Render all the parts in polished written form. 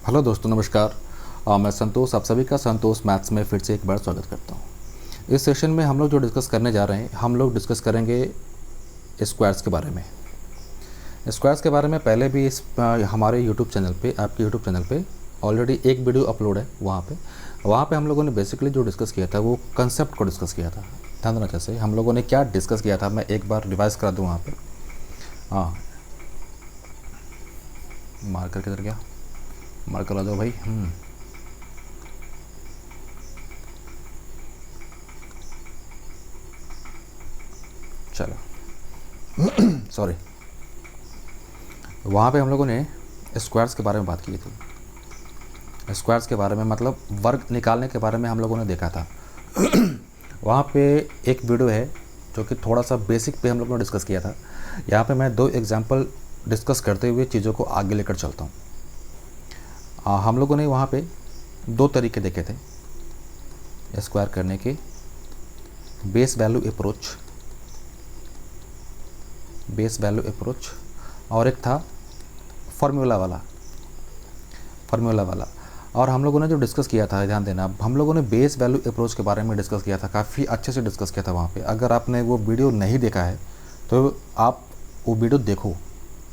Hello दोस्तों, नमस्कार। मैं संतोष, आप सभी का संतोष मैथ्स में फिर से एक बार स्वागत करता हूँ। इस सेशन में हम लोग जो डिस्कस करने जा रहे हैं, हम लोग डिस्कस करेंगे स्क्वायर्स के बारे में। स्क्वायर्स के बारे में पहले भी हमारे यूट्यूब चैनल पे, आपके यूट्यूब चैनल पे ऑलरेडी एक वीडियो अपलोड है। वहाँ पे हम लोगों ने बेसिकली जो डिस्कस किया था वो कंसेप्ट को डिस्कस किया था। ध्यान देना, जैसे हम लोगों ने क्या डिस्कस किया था, मैं एक बार रिवाइज़ करा दूँ वहाँ पर। हाँ, मार्कर किधर गया? मार्कर आ जाओ भाई। चलो सॉरी। वहाँ पे हम लोगों ने स्क्वायर्स के बारे में बात की थी। स्क्वायर्स के बारे में मतलब वर्ग निकालने के बारे में हम लोगों ने देखा था। वहाँ पे एक वीडियो है जो कि थोड़ा सा बेसिक पे हम लोगों ने डिस्कस किया था। यहाँ पे मैं 2 एग्जांपल डिस्कस करते हुए चीज़ों को आगे लेकर चलता हूँ। हम लोगों ने वहाँ पे 2 तरीके देखे थे स्क्वायर करने के। बेस वैल्यू अप्रोच और एक था फार्मूला वाला। और हम लोगों ने जो डिस्कस किया था, ध्यान देना, हम लोगों ने बेस वैल्यू अप्रोच के बारे में डिस्कस किया था। काफ़ी अच्छे से डिस्कस किया था वहाँ पे। अगर आपने वो वीडियो नहीं देखा है तो आप वो वीडियो देखो,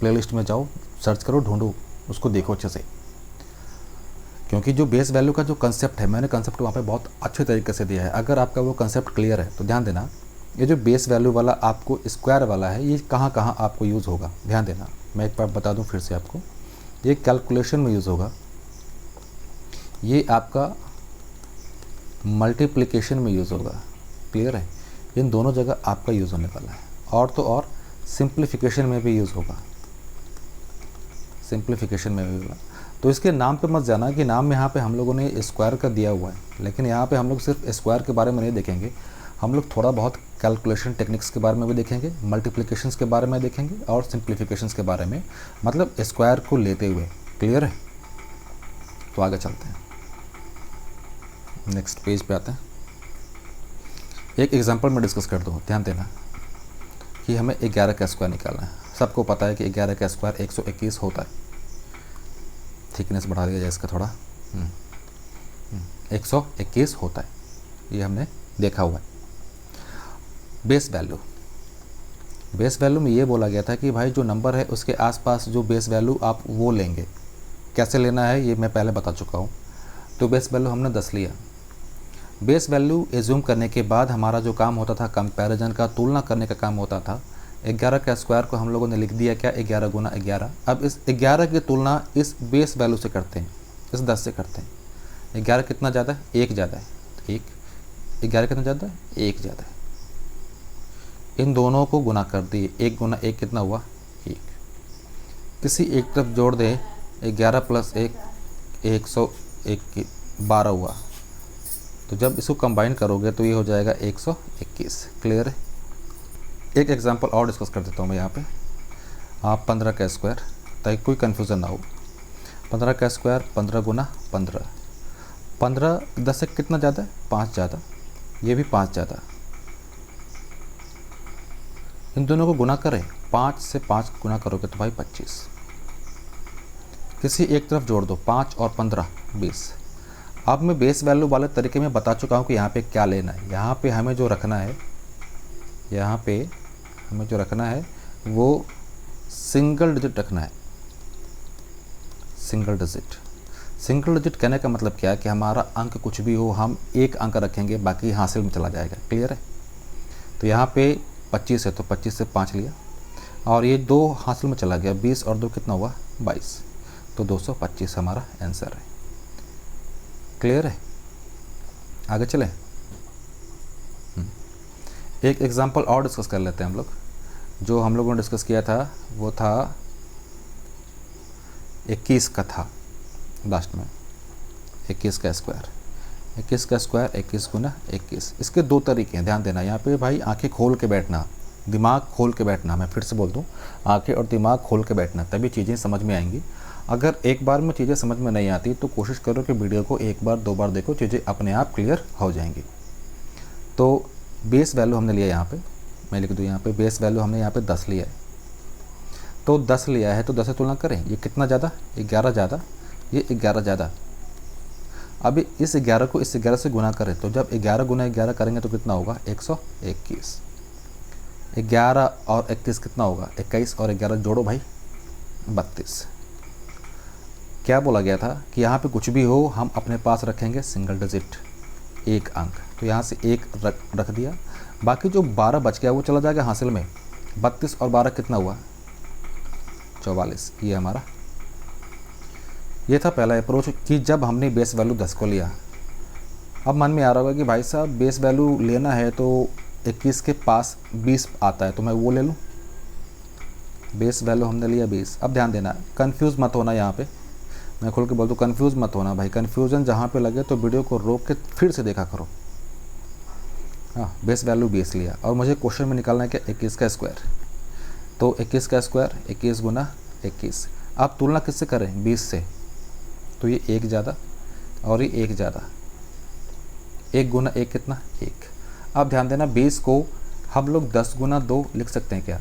प्लेलिस्ट में जाओ, सर्च करो, ढूंढो, उसको देखो अच्छे से। क्योंकि जो बेस वैल्यू का जो कंसेप्ट है, मैंने कंसेप्ट वहाँ पे बहुत अच्छे तरीके से दिया है। अगर आपका वो कंसेप्ट क्लियर है तो ध्यान देना, ये जो बेस वैल्यू वाला आपको स्क्वायर वाला है, ये कहाँ कहाँ आपको यूज़ होगा। ध्यान देना, मैं एक बार बता दूँ फिर से आपको। ये कैलकुलेशन में यूज़ होगा, ये आपका मल्टीप्लिकेशन में यूज़ होगा। क्लियर है? इन दोनों जगह आपका यूज़ होने वाला है। और तो और सिंप्लीफिकेशन में भी यूज़ होगा, तो इसके नाम पे मत जाना कि नाम में यहाँ पे हम लोगों ने स्क्वायर का दिया हुआ है, लेकिन यहाँ पे हम लोग सिर्फ स्क्वायर के बारे में नहीं देखेंगे। हम लोग थोड़ा बहुत कैलकुलेशन टेक्निक्स के बारे में भी देखेंगे, मल्टीप्लिकेशंस के बारे में देखेंगे और सिंप्लीफिकेशंस के बारे में, मतलब स्क्वायर को लेते हुए। क्लियर है? तो आगे चलते हैं, नेक्स्ट पेज पे आते हैं। एक एग्जांपल में डिस्कस कर दो। ध्यान देना कि हमें 11 का स्क्वायर निकालना है। सबको पता है कि 11 का स्क्वायर 121 होता है। थिकनेस बढ़ा दिया जाए इसका थोड़ा। 121 होता है, ये हमने देखा हुआ है। बेस वैल्यू में ये बोला गया था कि भाई जो नंबर है उसके आसपास जो बेस वैल्यू आप वो लेंगे। कैसे लेना है ये मैं पहले बता चुका हूँ। तो बेस वैल्यू हमने 10 लिया। बेस वैल्यू एज्यूम करने के बाद हमारा जो काम होता था, कंपैरिजन का, तुलना करने का काम होता था। 11 का स्क्वायर को हम लोगों ने लिख दिया क्या, 11 गुना 11। अब इस 11 की तुलना इस बेस वैल्यू से करते हैं, इस 10 से करते हैं। 11 कितना ज़्यादा है? 1 ज़्यादा है, तो 1। 11 कितना ज़्यादा है? 1 ज़्यादा है। इन दोनों को गुना कर दिए, 1 गुना 1 कितना हुआ? 1। किसी एक तरफ जोड़ दें, 11 प्लस 1 101 12 हुआ। तो जब इसको कंबाइन करोगे तो ये हो जाएगा 121। क्लियर है? एक एग्जांपल और डिस्कस कर देता हूँ मैं यहाँ पे। आप 15 का स्क्वायर, ताकि कोई कन्फ्यूज़न ना हो। 15 का स्क्वायर 15 गुना 15। 15 10 से कितना ज़्यादा है? 5 ज़्यादा। ये भी 5 ज़्यादा। इन दोनों को गुना करें, 5 से 5 गुना करोगे तो भाई 25। किसी एक तरफ जोड़ दो, 5 और 15 20। अब मैं बेस वैल्यू वाले तरीके में बता चुका हूँ कि यहाँ पे क्या लेना है। यहाँ पे हमें जो रखना है, वो सिंगल डिजिट रखना है। सिंगल डिजिट कहने का मतलब क्या है कि हमारा अंक कुछ भी हो, हम एक अंक रखेंगे, बाकी हासिल में चला जाएगा। क्लियर है? तो यहाँ पे 25 है तो 25 से 5 लिया और ये 2 हासिल में चला गया। 20 और 2 कितना हुआ? 22। तो 225 हमारा आंसर है। क्लियर है? आगे चलें। एक एग्जांपल और डिस्कस कर लेते हैं हम लोग। जो हम लोगों ने डिस्कस किया था वो था 21 का था लास्ट में। 21 का स्क्वायर 21 गुना 21। इसके 2 तरीके हैं, ध्यान देना। यहाँ पे भाई आंखें खोल के बैठना, दिमाग खोल के बैठना। मैं फिर से बोल दूँ, आंखें और दिमाग खोल के बैठना, तभी चीज़ें समझ में आएंगी। अगर एक बार में चीज़ें समझ में नहीं आती तो कोशिश करो कि वीडियो को 1 बार 2 बार देखो, चीज़ें अपने आप क्लियर हो जाएंगी। तो बेस वैल्यू हमने लिया यहाँ पे, मैं लिख दूँ यहाँ पे, बेस वैल्यू हमने यहाँ पे 10 लिया है। तो 10 लिया है तो 10 से तुलना करें, ये कितना ज़्यादा? 11 ज़्यादा। ये 11 ज़्यादा। अभी इस 11 को इस 11 से गुना करें तो जब 11 गुना 11 करेंगे तो कितना होगा 121। 11 और 21 कितना होगा 21 और 11 जोड़ो भाई 32। क्या बोला गया था कि यहाँ पे कुछ भी हो हम अपने पास रखेंगे सिंगल डिजिट, एक अंक। तो यहाँ से एक रख दिया, बाकी जो 12 बच गया वो चला जाएगा हासिल में। 32 और 12 कितना हुआ 44। ये हमारा ये था पहला अप्रोच कि जब हमने बेस वैल्यू 10 को लिया। अब मन में आ रहा होगा कि भाई साहब बेस वैल्यू लेना है तो 21 के पास 20 आता है तो मैं वो ले लूँ। बेस वैल्यू हमने लिया 20। अब ध्यान देना, कंफ्यूज मत होना। यहाँ पे मैं खोल के बोल दूँ कंफ्यूज मत होना भाई। कन्फ्यूज़न जहाँ पे लगे तो वीडियो को रोक के फिर से देखा करो। हाँ, बेस वैल्यू 20 लिया और मुझे क्वेश्चन में निकालना है क्या 21 का स्क्वायर। तो 21 का स्क्वायर 21 गुना 21। आप तुलना किससे करें 20 से, तो ये 1 ज़्यादा और ये 1 ज़्यादा। 1 गुना 1 कितना 1। अब ध्यान देना 20 को हम लोग 10 गुना 2 लिख सकते हैं क्या।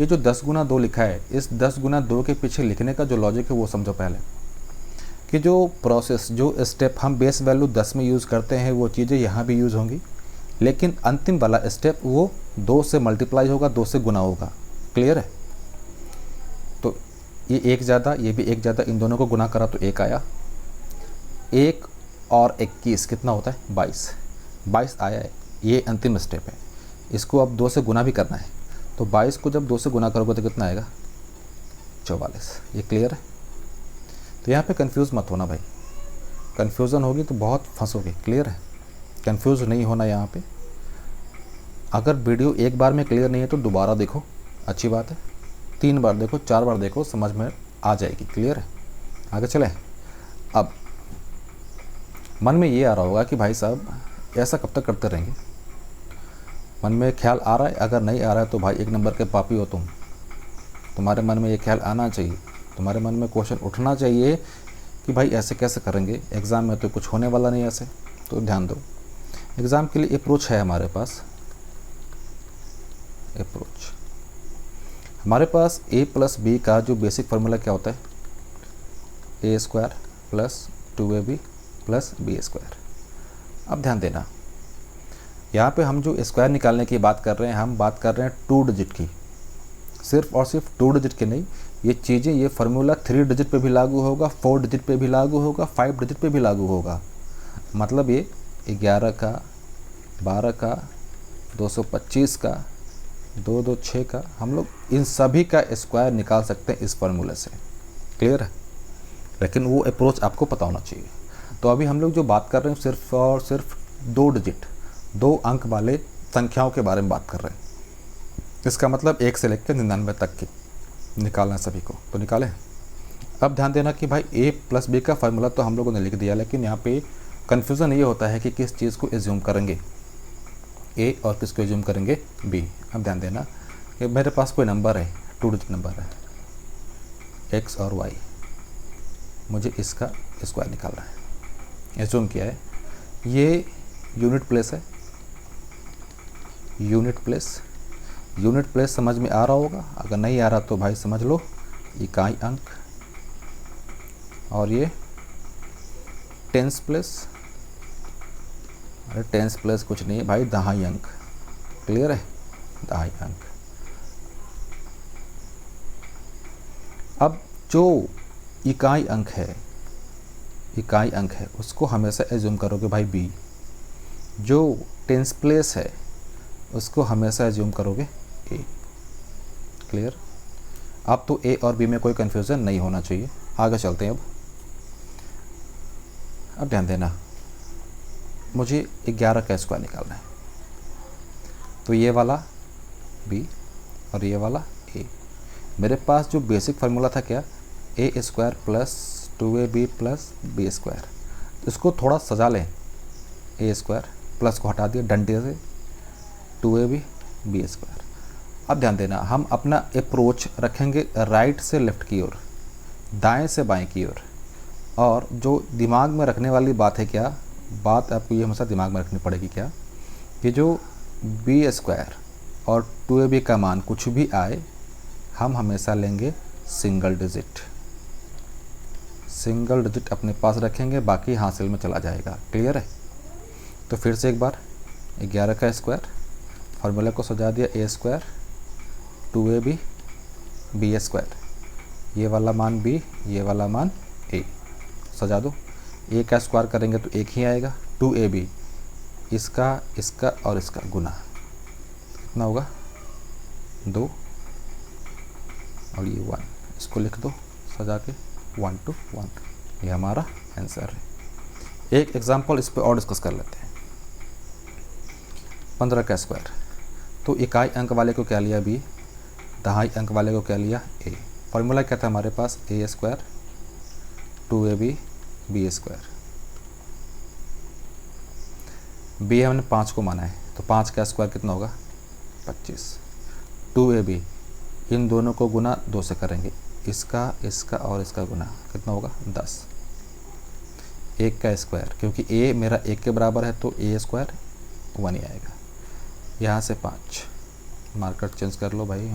ये जो 10 गुना 2 लिखा है, इस 10 गुना 2 के पीछे लिखने का जो लॉजिक है वो समझो पहले, कि जो प्रोसेस जो स्टेप हम बेस वैल्यू 10 में यूज़ करते हैं वो चीज़ें यहाँ भी यूज़ होंगी, लेकिन अंतिम वाला स्टेप वो 2 से मल्टीप्लाई होगा, 2 से गुना होगा। क्लियर है। तो ये 1 ज़्यादा, ये भी 1 ज़्यादा, इन दोनों को गुना करा तो 1 आया। 1 और 21 कितना होता है 22। 22 आया है, ये अंतिम स्टेप है। इसको अब 2 से गुना भी करना है, तो 22 को जब 2 से गुना करोगे तो कितना आएगा 44। ये क्लियर है। तो यहाँ पे कंफ्यूज मत होना भाई, कंफ्यूजन होगी तो बहुत फंसोगे। क्लियर है, कंफ्यूज नहीं होना यहाँ पे। अगर वीडियो एक बार में क्लियर नहीं है तो दोबारा देखो, अच्छी बात है। 3 बार देखो, 4 बार देखो, समझ में आ जाएगी। क्लियर है, आगे चलें। अब मन में ये आ रहा होगा कि भाई साहब ऐसा कब तक करते रहेंगे। मन में ख्याल आ रहा है, अगर नहीं आ रहा है तो भाई 1 नंबर के पापी हो तुम। तुम्हारे मन में ये ख्याल आना चाहिए, तुम्हारे मन में क्वेश्चन उठना चाहिए कि भाई ऐसे कैसे करेंगे, एग्ज़ाम में तो कुछ होने वाला नहीं ऐसे। तो ध्यान दो, एग्ज़ाम के लिए अप्रोच है हमारे पास। अप्रोच हमारे पास a प्लस बी का जो बेसिक फार्मूला क्या होता है, A square plus 2ab plus B square. अब ध्यान देना, यहाँ पे हम जो स्क्वायर निकालने की बात कर रहे हैं, हम बात कर रहे हैं 2 डिजिट की, सिर्फ और सिर्फ 2 डिजिट की नहीं। ये चीज़ें, ये फार्मूला 3 डिजिट पे भी लागू होगा, 4 डिजिट पे भी लागू होगा, 5 डिजिट पे भी लागू होगा। मतलब ये 11 का, 12 का, 225 का, 226 का, हम लोग इन सभी का स्क्वायर निकाल सकते हैं इस फार्मूले से। क्लियर है, लेकिन वो अप्रोच आपको पता होना चाहिए। तो अभी हम लोग जो बात कर रहे हैं सिर्फ और सिर्फ 2 डिजिट, 2 अंक वाले संख्याओं के बारे में बात कर रहे हैं। इसका मतलब 1 से लेकर 99 तक की निकालना सभी को, तो निकालें। अब ध्यान देना कि भाई a प्लस बी का फार्मूला तो हम लोगों ने लिख दिया, लेकिन यहाँ पे कन्फ्यूज़न ये होता है कि किस चीज़ को एज्यूम करेंगे, a और किसको एज्यूम करेंगे b। अब ध्यान देना कि मेरे पास कोई नंबर है, 2 डिजिट नंबर है, x और y, मुझे इसका स्क्वायर निकालना है। एज्यूम किया है, ये यूनिट प्लेस है, यूनिट प्लेस। यूनिट प्लेस समझ में आ रहा होगा, अगर नहीं आ रहा तो भाई समझ लो इकाई अंक। और ये टेंस प्लेस, अरे टेंस प्लेस कुछ नहीं है भाई, दहाई अंक। क्लियर है, दहाई अंक। अब जो इकाई अंक है, इकाई अंक है उसको हमेशा एज्यूम करोगे भाई b। जो टेंस प्लेस है उसको हमेशा एज्यूम करोगे a। क्लियर। अब तो a और b में कोई कन्फ्यूज़न नहीं होना चाहिए। आगे चलते हैं। अब ध्यान देना, मुझे 11 का स्क्वायर निकालना है, तो ये वाला b और ये वाला a। मेरे पास जो बेसिक फार्मूला था क्या, A square plus 2ab plus B square. इसको थोड़ा सजा लें, ए स्क्वायर प्लस को हटा दिया डंडे से, 2ab बी स्क्वायर। अब ध्यान देना, हम अपना अप्रोच रखेंगे राइट से लेफ़्ट की ओर, दाएं से बाएं की ओर। और जो दिमाग में रखने वाली बात है, क्या बात आपको ये हमेशा दिमाग में रखनी पड़ेगी क्या, कि जो बी स्क्वायर और 2ab का मान कुछ भी आए, हम हमेशा लेंगे सिंगल डिजिट। सिंगल डिजिट अपने पास रखेंगे, बाकी हासिल में चला जाएगा। क्लियर है? तो फिर से एक बार 11 का स्क्वायर, फार्मूला को सजा दिया, A square 2ab B square, ये वाला मान b, ये वाला मान a, सजा दो। a का स्क्वायर करेंगे तो एक ही आएगा, 2ab, इसका इसका और इसका गुना, कितना होगा 2 और ये 1, इसको लिख दो सजा के 1 to 1, ये हमारा आंसर है। एक एग्जांपल इस पे और डिस्कस कर लेते हैं। 15 का स्क्वायर, तो इकाई अंक वाले को क्या लिया b, दहाई अंक वाले को क्या लिया a। फॉर्मूला क्या था हमारे पास, A square 2ab B square, b हमने 5 को माना है, तो 5 का स्क्वायर कितना होगा 25, 2ab, इन दोनों को गुना 2 से करेंगे, इसका इसका और इसका गुना, कितना होगा 10। 1 का स्क्वायर, क्योंकि a मेरा 1 के बराबर है तो a स्क्वायर 1 ही आएगा। यहाँ से 5, मार्कर चेंज कर लो भाई।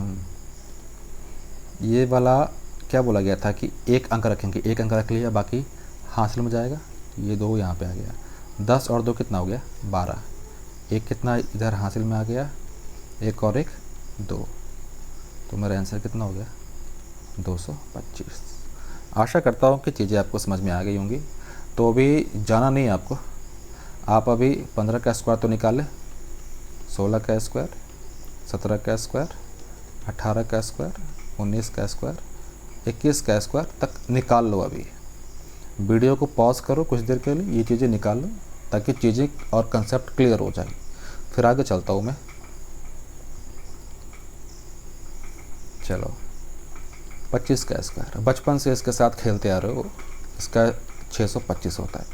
ये वाला क्या बोला गया था कि एक अंक रखेंगे, एक अंक रख लिया, बाकी हासिल में जाएगा, ये 2 यहाँ पे आ गया, 10 और 2 कितना हो गया 12, एक कितना इधर हासिल में आ गया, एक और एक 2, तो मेरा आंसर कितना हो गया 225। आशा करता हूँ कि चीज़ें आपको समझ में आ गई होंगी। तो अभी जाना नहीं है आपको, आप अभी 15 का स्क्वायर तो निकाल लें, 16 का स्क्वायर, 17 का स्क्वायर, 18 का स्क्वायर, 19 का स्क्वायर, 21 का स्क्वायर तक निकाल लो। अभी वीडियो को पॉज करो कुछ देर के लिए, ये चीज़ें निकाल लो ताकि चीज़ें और कंसेप्ट क्लियर हो जाए। फिर आगे चलता हूँ मैं। चलो 25 का स्क्वायर, बचपन से इसके साथ खेलते आ रहे हो, इसका 625 होता है,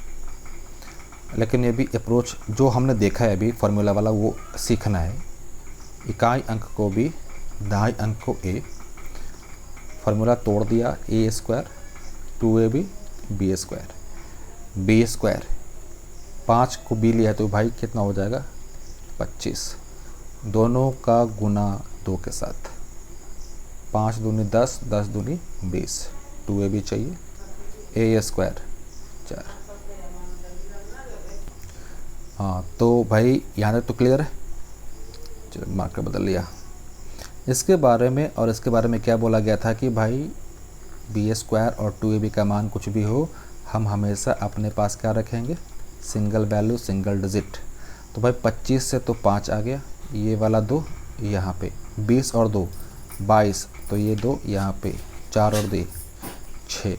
लेकिन ये भी अप्रोच जो हमने देखा है अभी फार्मूला वाला वो सीखना है। इकाई अंक को b, दहाई अंक को a, फार्मूला तोड़ दिया, A square 2ab B square, B square 5 को b लिया है तो भाई कितना हो जाएगा 25, दोनों का गुना 2 के साथ, 5 दूनी 10, 10 दूनी 20, 2ab चाहिए, ए स्क्वायर 4। हाँ तो भाई यहाँ तक तो क्लियर है। चलो मार्कर बदल लिया। इसके बारे में और इसके बारे में क्या बोला गया था कि भाई बी स्क्वायर और 2ab का मान कुछ भी हो, हम हमेशा अपने पास क्या रखेंगे, सिंगल वैल्यू सिंगल डिजिट। तो भाई 25 से तो 5 आ गया, ये वाला 2 यहाँ पे, 20 और 2 22, तो ये 2 यहाँ पे, 4 और 2 6,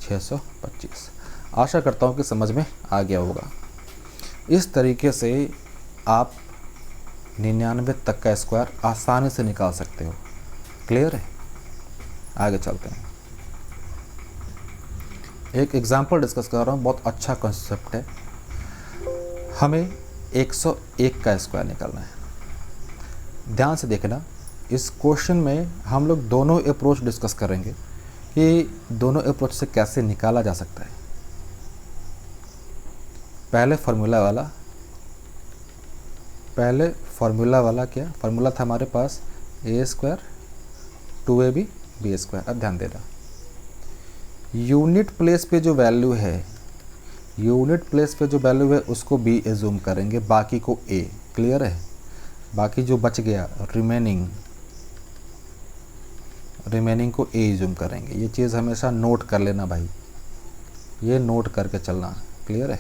625। आशा करता हूँ कि समझ में आ गया होगा। इस तरीके से आप 99 तक का स्क्वायर आसानी से निकाल सकते हो। क्लियर है? आगे चलते हैं। एक एग्जांपल डिस्कस कर रहा हूँ, बहुत अच्छा कॉन्सेप्ट है। हमें 101 का स्क्वायर निकालना है। ध्यान से देखना, इस क्वेश्चन में हम लोग दोनों अप्रोच डिस्कस करेंगे कि दोनों अप्रोच से कैसे निकाला जा सकता है। पहले फार्मूला वाला क्या फार्मूला था हमारे पास, A square 2ab B square. अब ध्यान देना, यूनिट प्लेस पे जो वैल्यू है उसको b एज्यूम करेंगे, बाकी को a। क्लियर है? बाकी जो बच गया रिमेनिंग को a एज्यूम करेंगे। ये चीज़ हमेशा नोट कर लेना भाई, ये नोट करके चलना। क्लियर है?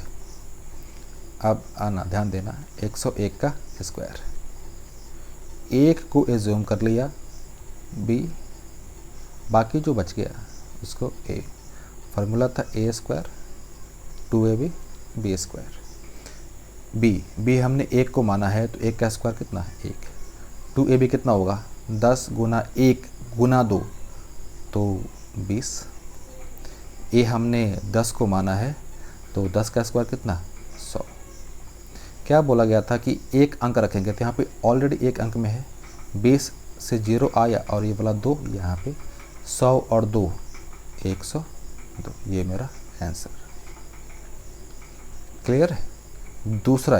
अब आना, ध्यान देना, 101 का स्क्वायर, 1 को एज्यूम कर लिया b, बाकी जो बच गया उसको a। फार्मूला था A square 2ab B square. b हमने 1 को माना है तो 1 का स्क्वायर कितना है 1, 2ab कितना होगा 10 गुना 1 गुना 2 तो 20। a हमने 10 को माना है तो 10 का स्क्वायर कितना 100। क्या बोला गया था कि एक अंक रखेंगे, तो यहाँ पे ऑलरेडी एक अंक में है, 20 से 0 आया और ये वाला 2 यहाँ पे, 100 और 2 102, ये मेरा आंसर। क्लियर है? दूसरा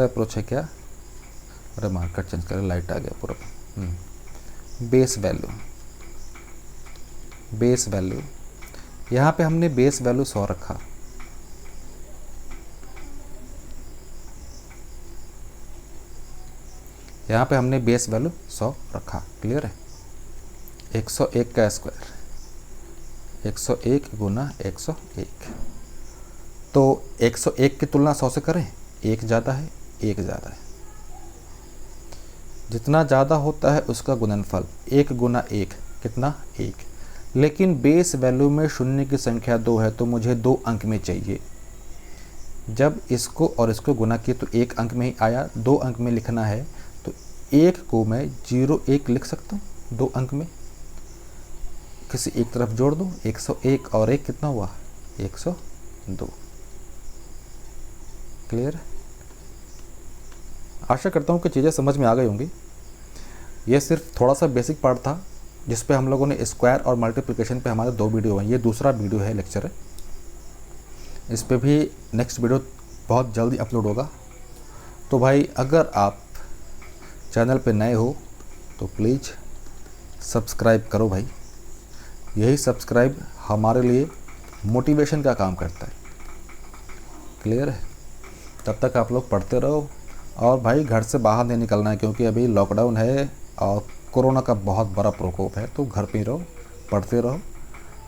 अप्रोच, है क्या, अरे मार्कर चेंज करें, लाइट आ गया पूरा। बेस वैल्यू यहाँ पे हमने बेस वैल्यू 100 रखा, यहाँ पे हमने बेस वैल्यू 100 रखा। क्लियर है? 101 का स्क्वायर 101 गुना 101, तो 101 की तुलना 100 से करें, एक ज़्यादा है, एक ज़्यादा है। जितना ज़्यादा होता है उसका गुणनफल 1 गुना 1 कितना 1, लेकिन बेस वैल्यू में शून्य की संख्या 2 है तो मुझे 2 अंक में चाहिए। जब इसको और इसको गुना किए तो 1 अंक में ही आया, 2 अंक में लिखना है तो 1 को मैं 01 लिख सकता हूँ 2 अंक में, किसी एक तरफ जोड़ दूँ, 101 और 1 कितना हुआ 102। क्लियर है? आशा करता हूँ कि चीज़ें समझ में आ गई होंगी। ये सिर्फ थोड़ा सा बेसिक पार्ट था जिस पे हम लोगों ने स्क्वायर और मल्टीप्लिकेशन पे हमारे 2 वीडियो हैं, ये दूसरा वीडियो है, लेक्चर है। इस पे भी नेक्स्ट वीडियो बहुत जल्दी अपलोड होगा। तो भाई अगर आप चैनल पे नए हो तो प्लीज़ सब्सक्राइब करो भाई, यही सब्सक्राइब हमारे लिए मोटिवेशन का काम करता है। क्लियर है? तब तक आप लोग पढ़ते रहो और भाई घर से बाहर नहीं निकलना है क्योंकि अभी लॉकडाउन है और कोरोना का बहुत बड़ा प्रकोप है, तो घर पे ही रहो, पढ़ते रहो,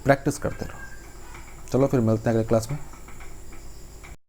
प्रैक्टिस करते रहो। चलो फिर मिलते हैं अगले क्लास में।